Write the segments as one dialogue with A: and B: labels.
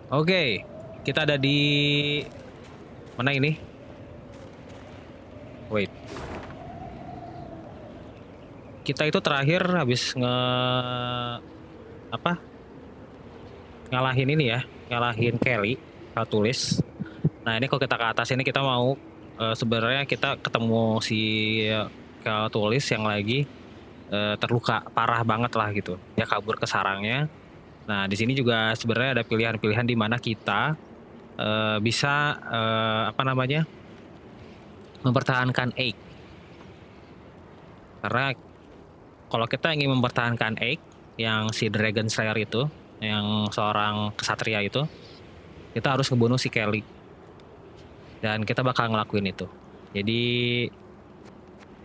A: Oke, kita ada di mana ini? Wait. Kita itu terakhir habis ngalahin ini ya, ngalahin Kelly, tulis. Nah, ini kalau kita ke atas ini kita mau sebenarnya kita ketemu si tulis yang lagi terluka parah banget lah gitu. Dia kabur ke sarangnya. Nah, di sini juga sebenarnya ada pilihan-pilihan di mana kita bisa mempertahankan egg. Karena kalau kita ingin mempertahankan egg yang si Dragon Slayer itu, yang seorang kesatria itu, kita harus ngebunuh si Kelly. Dan kita bakal ngelakuin itu. Jadi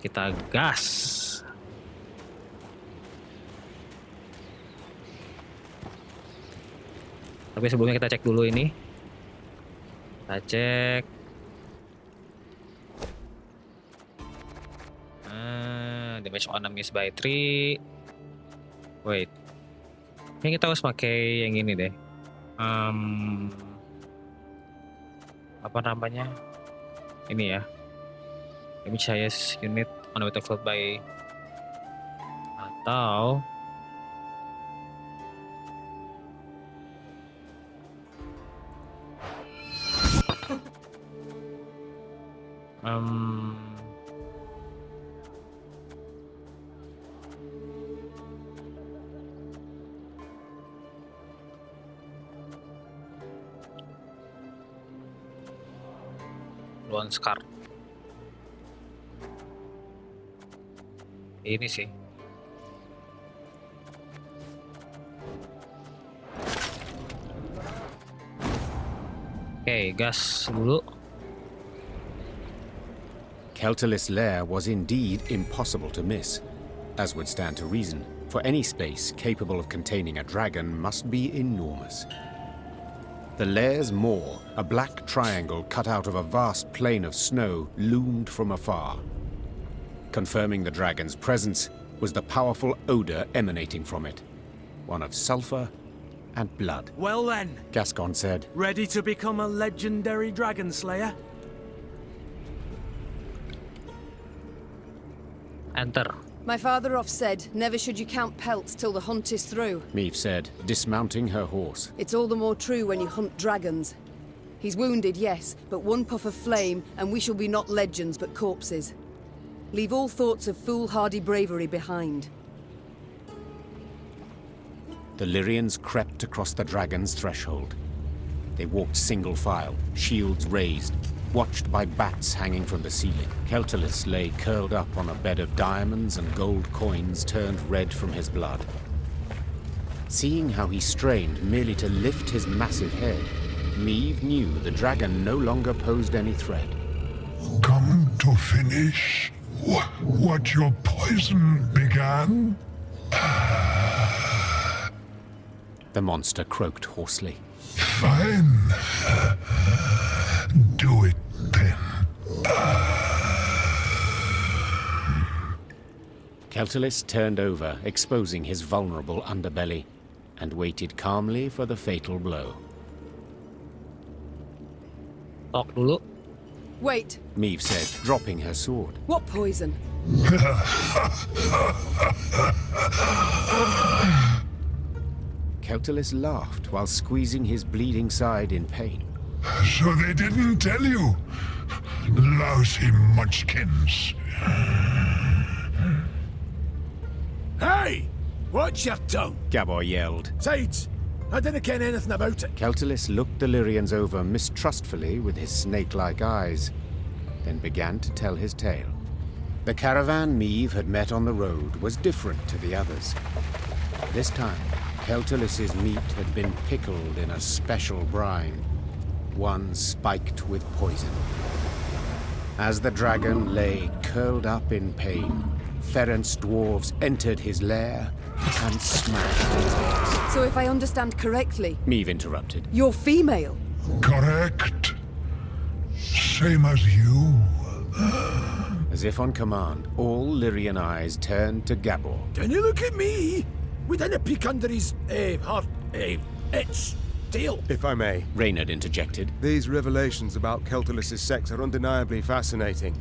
A: kita gas. Tapi sebelumnya kita cek dulu ini. Kita cek. Damage on miss by 3. Wait. Ini kita harus pakai yang ini deh. Apa namanya? Ini ya. Damage highest unit on the battlefield by, atau Lone Scar. Ini sih. Oke, gas dulu.
B: Keltalis' lair was indeed impossible to miss, as would stand to reason, for any space capable of containing a dragon must be enormous. The lair's maw, a black triangle cut out of a vast plain of snow, loomed from afar. Confirming the dragon's presence was the powerful odor emanating from it, one of sulfur and blood.
C: Well then,
B: Gascon said,
C: ready to become a legendary dragon slayer?
A: Enter.
D: My father oft said, never should you count pelts till the hunt is through.
B: Meve said, dismounting her horse.
D: It's all the more true when you hunt dragons. He's wounded, yes, but one puff of flame, and we shall be not legends, but corpses. Leave all thoughts of foolhardy bravery behind.
B: The Lyrians crept across the dragon's threshold. They walked single file, shields raised, watched by bats hanging from the ceiling. Keltalis lay curled up on a bed of diamonds and gold coins turned red from his blood. Seeing how he strained merely to lift his massive head, Meve knew the dragon no longer posed any threat.
E: Come to finish what your poison began?
B: The monster croaked hoarsely.
E: Fine. Do it then.
B: Keltalis turned over, exposing his vulnerable underbelly, and waited calmly for the fatal blow.
A: Talk dulu.
D: Wait,
B: Meve said, dropping her sword.
D: what poison?
B: Keltalis laughed while squeezing his bleeding side in pain.
E: So they didn't tell you? Lousy munchkins.
F: Hey! Watch your tongue!
B: Gabor yelled.
F: Sides! I didn't ken anything about it.
B: Keltalis looked the Lyrians over mistrustfully with his snake-like eyes, then began to tell his tale. The caravan Meve had met on the road was different to the others. This time, Keltalis's meat had been pickled in a special brine, one spiked with poison. As the dragon lay curled up in pain, Ferenc dwarves entered his lair and smashed his heads.
D: So if I understand correctly,
B: Meve interrupted.
D: you're female.
E: Correct. Same as you.
B: As if on command, all Lyrian eyes turned to Gabor.
F: Can you look at me? We didn't peek under his, heart, it's steel.
G: If I may,
B: Reynard interjected.
G: these revelations about Keltulus's sex are undeniably fascinating.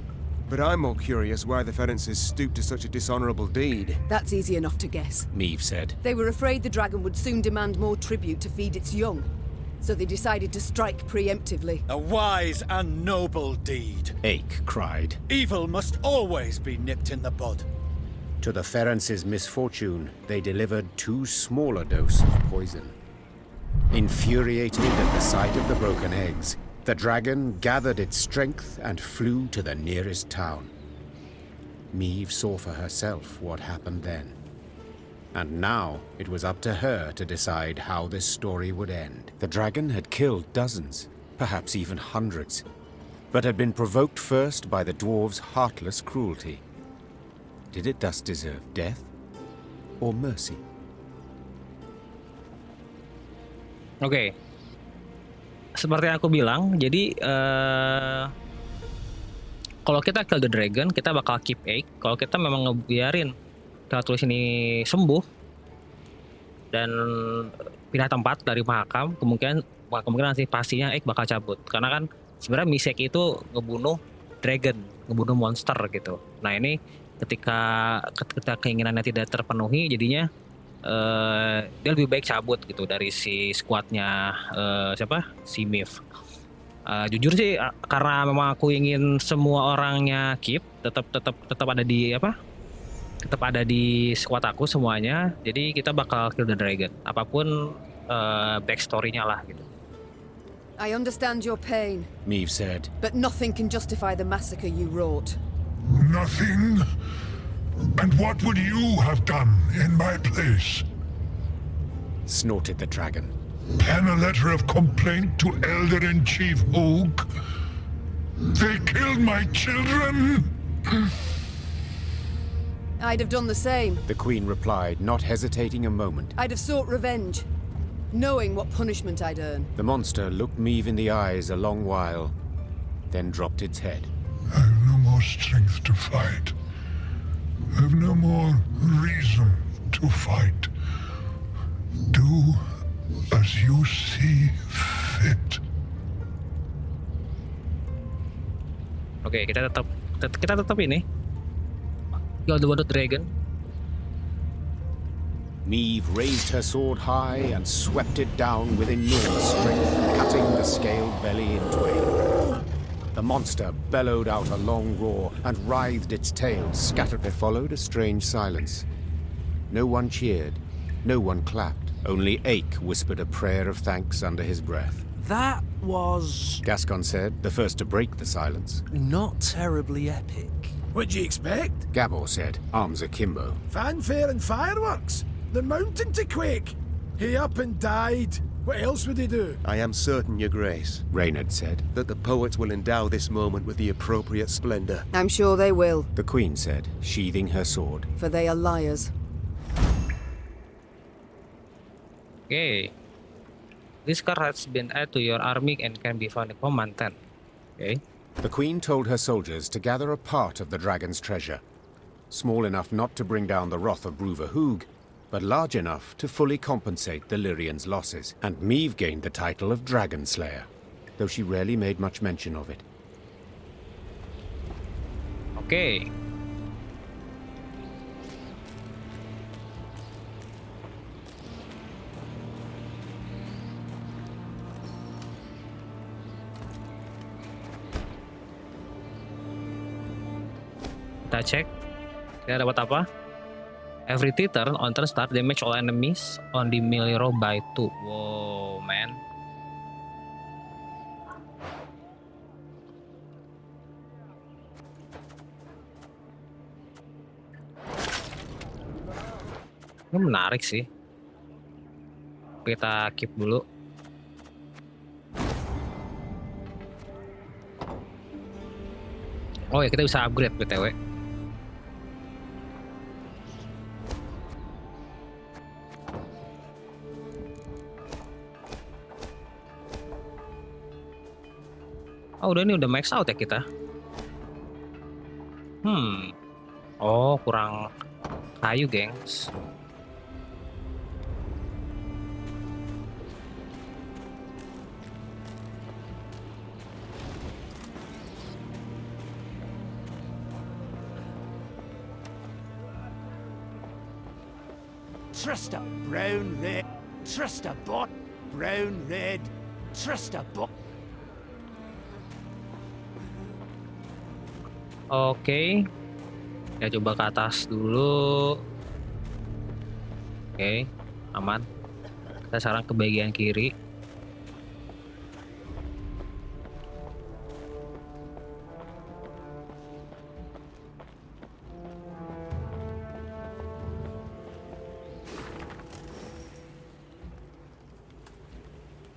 G: But I'm more curious why the Ferences stooped to such a dishonorable deed.
D: That's easy enough to guess.
B: Meve said.
D: They were afraid the dragon would soon demand more tribute to feed its young. So they decided to strike preemptively.
H: A wise and noble deed.
B: Ake cried.
H: Evil must always be nipped in the bud.
B: To the Ferences' misfortune, they delivered too small a dose of poison. Infuriated at the sight of the broken eggs, the dragon gathered its strength and flew to the nearest town. Meve saw for herself what happened then. And now it was up to her to decide how this story would end. The dragon had killed dozens, perhaps even hundreds, but had been provoked first by the dwarves' heartless cruelty. Did it thus deserve death or mercy?
A: Oke. Seperti yang aku bilang, jadi kalau kita kill the dragon, kita bakal keep Ake. Kalau kita memang ngebiarin Keltulis ini sembuh dan pindah tempat dari mahakam, kemungkinan sih pastinya Ake bakal cabut. Karena kan sebenarnya Misek itu ngebunuh dragon, ngebunuh monster gitu. Nah ini ketika keinginannya tidak terpenuhi, jadinya dia lebih baik cabut gitu dari si squadnya si Meve. Jujur sih karena memang aku ingin semua orangnya keep tetap ada di squad aku semuanya, jadi kita bakal kill the dragon apapun backstory-nya lah gitu.
D: I understand your pain,
B: Meve said.
D: but nothing can justify the massacre you wrought.
E: Nothing? And what would you have done in my place?
B: Snorted the dragon.
E: Pen a letter of complaint to Elder-in-Chief Hoog? They killed my children?
D: I'd have done the same.
B: The queen replied, not hesitating a moment.
D: I'd have sought revenge, knowing what punishment I'd earn.
B: The monster looked Meve in the eyes a long while, then dropped its head.
E: I've no more strength to fight. I've no more reason to fight. Do as you see fit.
A: Oke, kita tetap ini. Kill the dragon.
B: Meve raised her sword high and swept it down with enormous strength, cutting the scaled belly in twain. The monster bellowed out a long roar and writhed its tail, scattered. There followed a strange silence. No one cheered, no one clapped. Only Ake whispered a prayer of thanks under his breath.
C: That was
B: Gascon said, the first to break the silence.
C: not terribly epic.
F: What'd you expect?
B: Gabor said, arms akimbo.
F: Fanfare and fireworks. The mountain to quake. He up and died. What else would he do?
G: I am certain, Your Grace,
B: Reynard said.
G: that the poets will endow this moment with the appropriate splendor.
D: I'm sure they will,
B: The queen said, sheathing her sword.
D: for they are liars.
A: Oke. This card has been added to your army and can be found in Command 10. Oke.
B: The queen told her soldiers to gather a part of the dragon's treasure, small enough not to bring down the wrath of Bruver Hoog, but large enough to fully compensate the Lyrians' losses. And Meve gained the title of Dragon Slayer, though she rarely made much mention of it.
A: Oke. Kita cek. Kita dapat apa? Every turn on turn start damage all enemies on the melee roll by 2. Wow, man. Ini menarik sih. Kita keep dulu. Oh ya, kita bisa upgrade BTW. Oh udah, ini udah max out ya kita. Oh kurang kayu gengs.
I: Trust a brown, red. Trust a bot. Brown, red. Trust a bot.
A: Oke. Kita coba ke atas dulu. Oke, aman. Kita sekarang ke bagian kiri.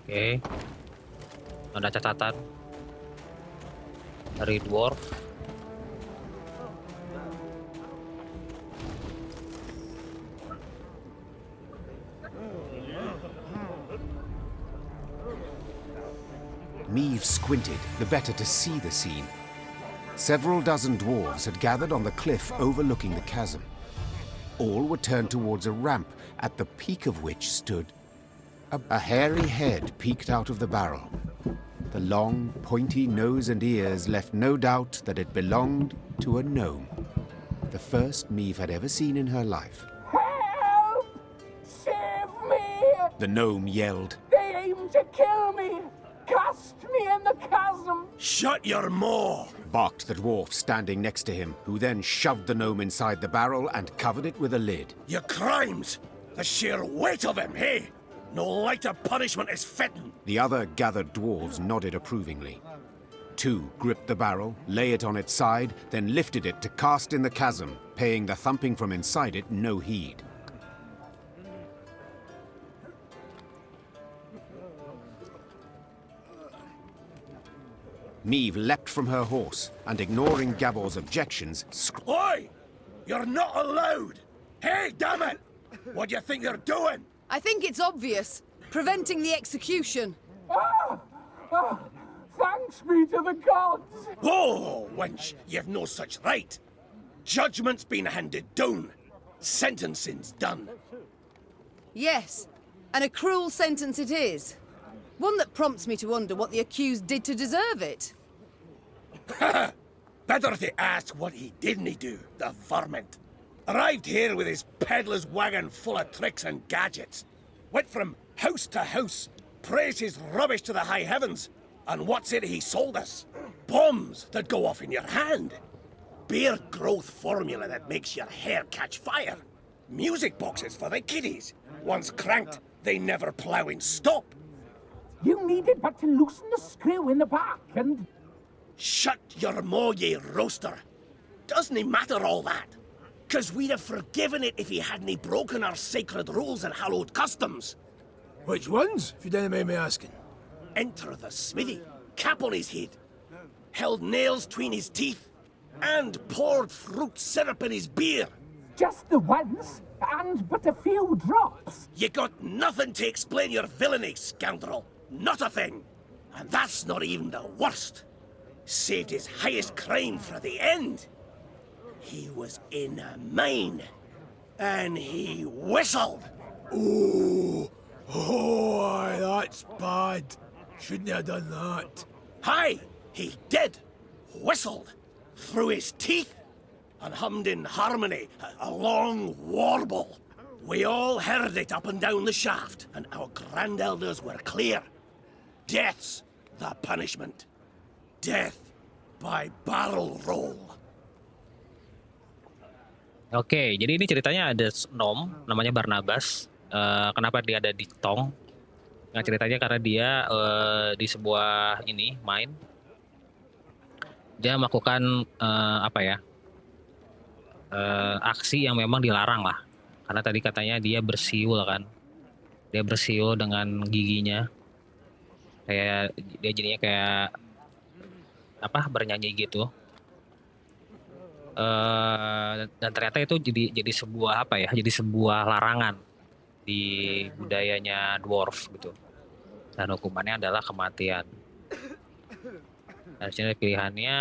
A: Oke, ada catatan dari dwarf.
B: Meve squinted, the better to see the scene. Several dozen dwarves had gathered on the cliff overlooking the chasm. All were turned towards a ramp, at the peak of which stood a hairy head peeked out of the barrel. The long, pointy nose and ears left no doubt that it belonged to a gnome. The first Meve had ever seen in her life.
J: Help! Save me!
B: The gnome yelled.
J: They aim to kill me! Cast me in the chasm!
I: Shut your maw!
B: Barked the dwarf standing next to him, who then shoved the gnome inside the barrel and covered it with a lid.
I: Your crimes! The sheer weight of him, hey? No lighter punishment is fitting.
B: The other gathered dwarves nodded approvingly. Two gripped the barrel, lay it on its side, then lifted it to cast in the chasm, paying the thumping from inside it no heed. Meve leapt from her horse, and ignoring Gabor's objections,
I: Oi! You're not allowed! Hey, damn it! What do you think you're doing?
D: I think it's obvious. Preventing the execution.
J: Thanks be to the gods!
I: Whoa, wench, you've no such right. Judgment's been handed down. Sentencing's done.
D: Yes, and a cruel sentence it is. One that prompts me to wonder what the accused did to deserve it.
I: Better to ask what he didn't do, the varmint. Arrived here with his peddler's wagon full of tricks and gadgets. Went from house to house, praised his rubbish to the high heavens. And what's it he sold us? Bombs that go off in your hand. Beer growth formula that makes your hair catch fire. Music boxes for the kiddies. Once cranked, they never plough in stop.
J: You needed but to loosen the screw in the back and...
I: Shut your maw, ye roaster. Doesn't it matter all that? 'Cause we'd have forgiven it if he hadn't broken our sacred rules and hallowed customs.
F: Which ones, if you don't mind me asking?
I: Enter the smithy, cap on his head, held nails between his teeth, and poured fruit syrup in his beer.
J: Just the once, and but a few drops.
I: You got nothing to explain your villainy, scoundrel. Not a thing. And that's not even the worst. Saved his highest crime for the end. He was in a mine, and he whistled.
F: Oh, aye, that's bad. Shouldn't have done that.
I: Aye, he did. Whistled. Through his teeth. And hummed in harmony, a long warble. We all heard it up and down the shaft, and our grandelders were clear. Death's the punishment. Death by barrel roll.
A: Oke, jadi ini ceritanya ada gnome namanya Barnabas. Kenapa dia ada di tong? Nah, ceritanya karena dia di sebuah mine. Dia melakukan aksi yang memang dilarang lah. Karena tadi katanya dia bersiul kan. Dia bersiul dengan giginya. Kayak dia jadinya kayak bernyanyi gitu. Dan ternyata itu jadi sebuah jadi sebuah larangan di budayanya dwarf gitu. Dan hukumannya adalah kematian. Dan sini pilihannya,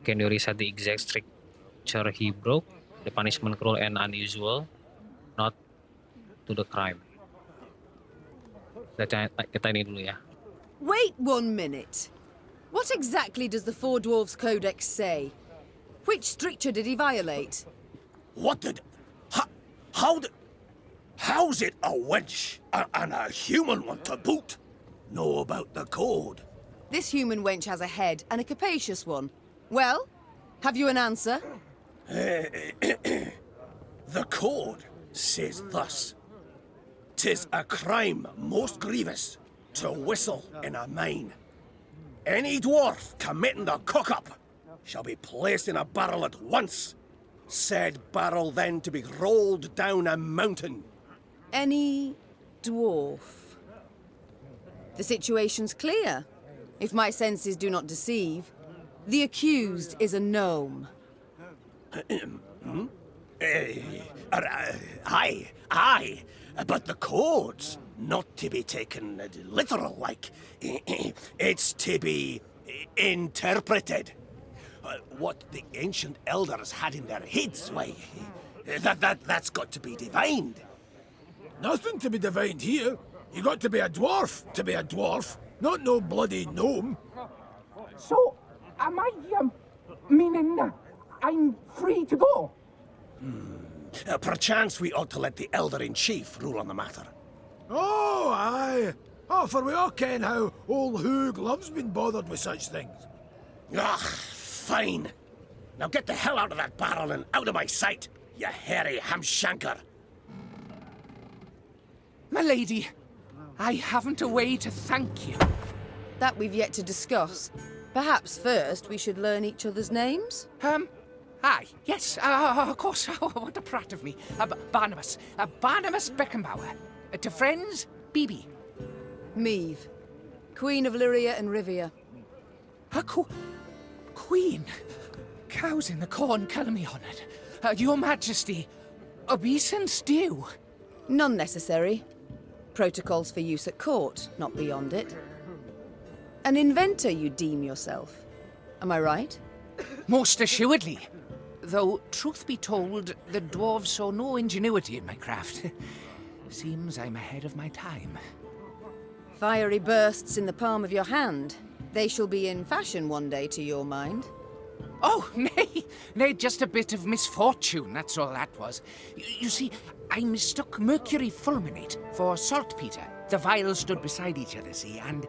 A: can you recite the exact structure he broke? The punishment cruel and unusual, not to the crime. Kita ini dulu ya.
D: Wait 1 minute. What exactly does the Four Dwarfs Codex say? Which stricture did he violate?
I: What did... How did... How's it a wench and a human one to boot know about the code?
D: This human wench has a head, and a capacious one. Well, have you an answer?
I: The code says thus. 'Tis a crime most grievous to whistle in a mine. Any dwarf committing the cock-up shall be placed in a barrel at once. Said barrel then to be rolled down a mountain.
D: Any dwarf? The situation's clear. If my senses do not deceive, the accused is a gnome.
I: Aye, but the code's not to be taken literal like. It's to be interpreted. What the ancient elders had in their heads, why, that's got to be divined.
F: Nothing to be divined here. You got to be a dwarf to be a dwarf, not no bloody gnome.
J: So, am I, meaning, I'm free to go?
I: Perchance we ought to let the elder-in-chief rule on the matter.
F: Oh, aye. Oh, for we all ken how old Hoog loves being bothered with such things.
I: Ah, fine. Now get the hell out of that barrel and out of my sight, you hairy hamshanker.
J: My lady, I haven't a way to thank you.
D: That we've yet to discuss. Perhaps first we should learn each other's names?
J: Aye, yes, of course. What a prat of me. Barnabas. Barnabas Beckenbauer. To friends, Bibi.
D: Meve, Queen of Lyria and Rivia.
J: Queen? Cows in the corn, colour me honoured. Your Majesty, obeisance due.
D: None necessary. Protocols for use at court, not beyond it. An inventor you deem yourself. Am I right?
J: Most assuredly. Though, truth be told, the dwarves saw no ingenuity in my craft. Seems I'm ahead of my time.
D: Fiery bursts in the palm of your hand. They shall be in fashion one day, to your mind.
J: Oh, nay, just a bit of misfortune, that's all that was. You see, I mistook mercury fulminate for saltpeter. The vials stood beside each other, see, and...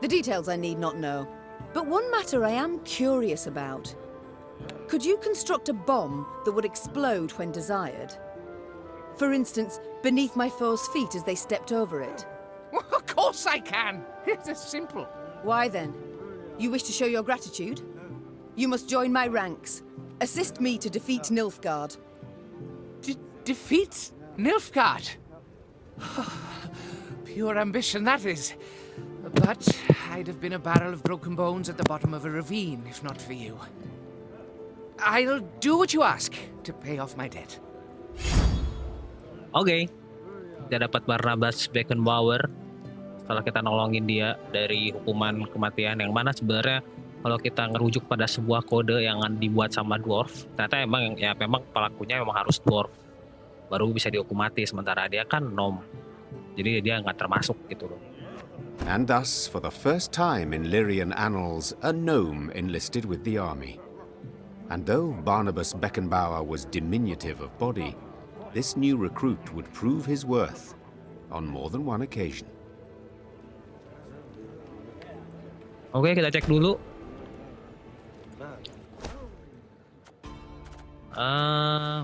D: The details I need not know. But one matter I am curious about. Could you construct a bomb that would explode when desired? For instance, beneath my foe's feet as they stepped over it.
J: Of course I can. It's simple.
D: Why then? You wish to show your gratitude? You must join my ranks. Assist me to defeat Nilfgaard.
J: Defeat Nilfgaard? Pure ambition, that is. But I'd have been a barrel of broken bones at the bottom of a ravine, if not for you. I'll do what you ask to pay off my debt.
A: Oke. Kita dapat Barnabas Beckenbauer setelah kita nolongin dia dari hukuman kematian, yang mana sebenarnya kalau kita ngerujuk pada sebuah kode yang dibuat sama dwarf, ternyata memang pelakunya memang harus dwarf baru bisa dihukum mati, sementara dia kan gnome, jadi dia nggak termasuk gitu loh.
B: And thus, for the first time in Lyrian annals, a gnome enlisted with the army. And though Barnabas Beckenbauer was diminutive of body, this new recruit would prove his worth on more than one occasion.
A: Oke, kita cek dulu.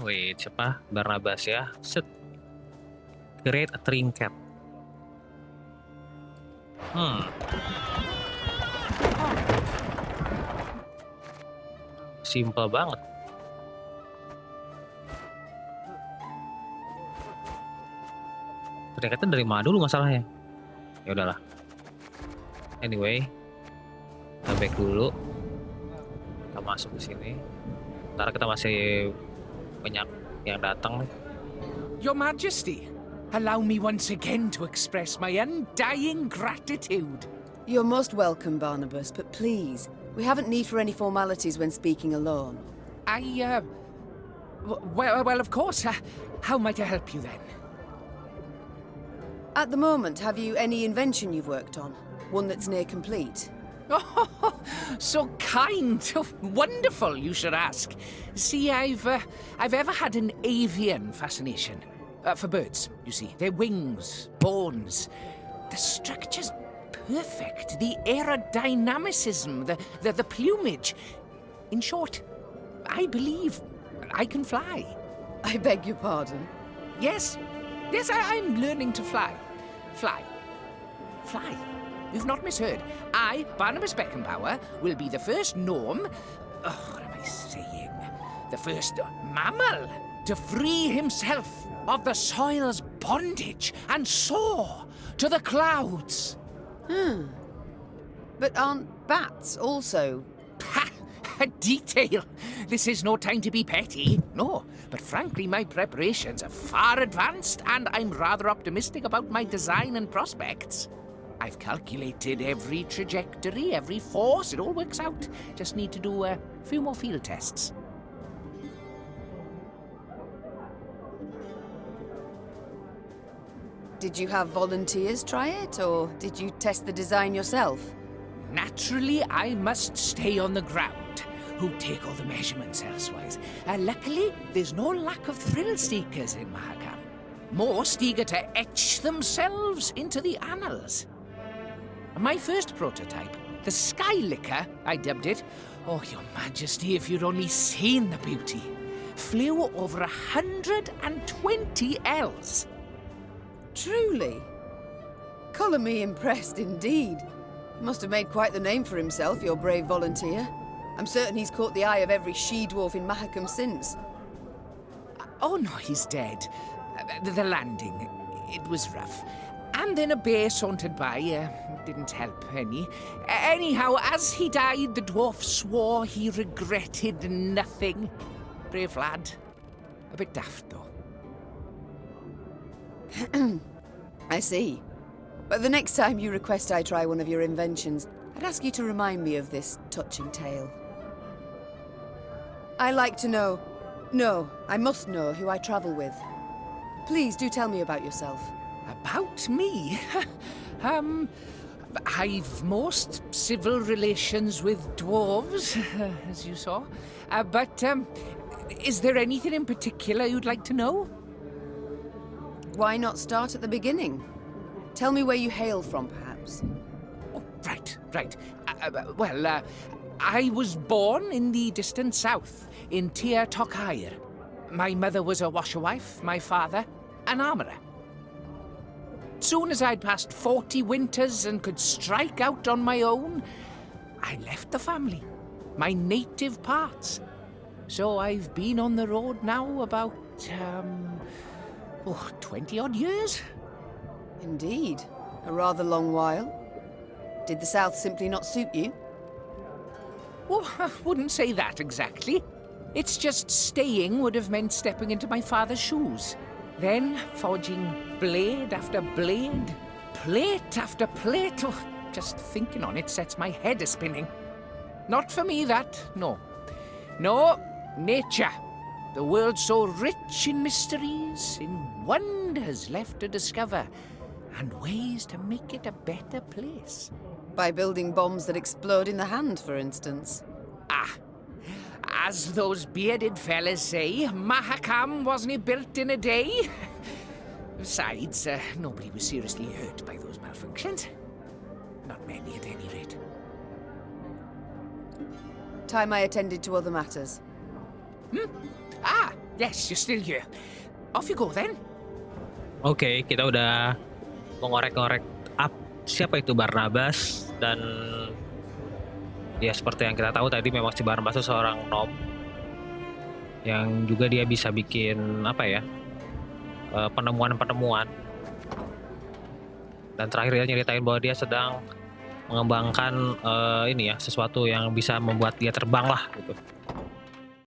A: Wait, siapa? Barnabas ya. Set. Create a trinket. Simple banget. Trinketnya dari mana dulu masalahnya? Ya udahlah. Anyway, kita back dulu. Kita masuk ke sini. Ntar kita masih banyak yang datang nih.
J: Your Majesty, allow me once again to express my undying gratitude.
D: You're most welcome, Barnabas, but please, we haven't need for any formalities when speaking alone.
J: Well, of course. How might I help you then?
D: At the moment, have you any invention you've worked on? One that's near complete?
J: Oh, so kind. Oh, wonderful, you should ask. See, I've ever had an avian fascination. For birds, you see. Their wings, bones. The structure's perfect. The aerodynamicism, the plumage. In short, I believe I can fly.
D: I beg your pardon?
J: Yes. Yes, I'm learning to fly. Fly. You've not misheard. I, Barnabas Beckenbauer, will be the first gnome... Oh, what am I saying? The first mammal to free himself of the soil's bondage and soar to the clouds.
D: But aren't bats also?
J: Ha! A detail. This is no time to be petty. No, but frankly, my preparations are far advanced, and I'm rather optimistic about my design and prospects. I've calculated every trajectory, every force. It all works out. Just need to do a few more field tests.
D: Did you have volunteers try it, or did you test the design yourself?
J: Naturally, I must stay on the ground. Who take all the measurements elsewise. Luckily, there's no lack of thrill seekers in Mahakam. Most eager to etch themselves into the annals. My first prototype, the Skylicker, I dubbed it. Oh, Your Majesty, if you'd only seen the beauty. Flew over 120 Ls.
D: Truly? Colour me impressed indeed. He must have made quite the name for himself, your brave volunteer. I'm certain he's caught the eye of every she-dwarf in Mahakam since.
J: Oh no, he's dead. The landing, it was rough. And then a bear sauntered by, didn't help any. Anyhow, as he died, the dwarf swore he regretted nothing. Brave lad. A bit daft, though.
D: I see. But the next time you request I try one of your inventions, I'd ask you to remind me of this touching tale. I like to know... No, I must know who I travel with. Please do tell me about yourself.
J: About me? I've most civil relations with dwarves, as you saw. But is there anything in particular you'd like to know?
D: Why not start at the beginning? Tell me where you hail from, perhaps.
J: Oh, right. Well, I was born in the distant south, in Tir Tokair. My mother was a washerwife, my father, an armourer. Soon as I'd passed 40 winters and could strike out on my own, I left the family, my native parts. So I've been on the road now about, 20-odd years.
D: Indeed. A rather long while. Did the south simply not suit you?
J: Oh, I wouldn't say that exactly. It's just staying would have meant stepping into my father's shoes. Then forging blade after blade, plate after plate. Oh, just thinking on it sets my head a-spinning. Not for me, that, no. No, nature. The world so rich in mysteries, in wonders left to discover, and ways to make it a better place.
D: By building bombs that explode in the hand, for instance.
J: As those bearded fellas say, Mahakam wasn't built in a day. Besides, nobody was seriously hurt by those malfunctions. Not many, at any rate.
D: Time I attended to other matters.
J: Yes, you're still here. Off you go, then.
A: Oke, kita udah mengorek-ngorek siapa itu Barnabas, dan ya seperti yang kita tahu tadi memang si Barnabas itu seorang gnome yang juga dia bisa bikin penemuan-penemuan, dan terakhir dia nyeritain bahwa dia sedang mengembangkan sesuatu yang bisa membuat dia terbang lah gitu.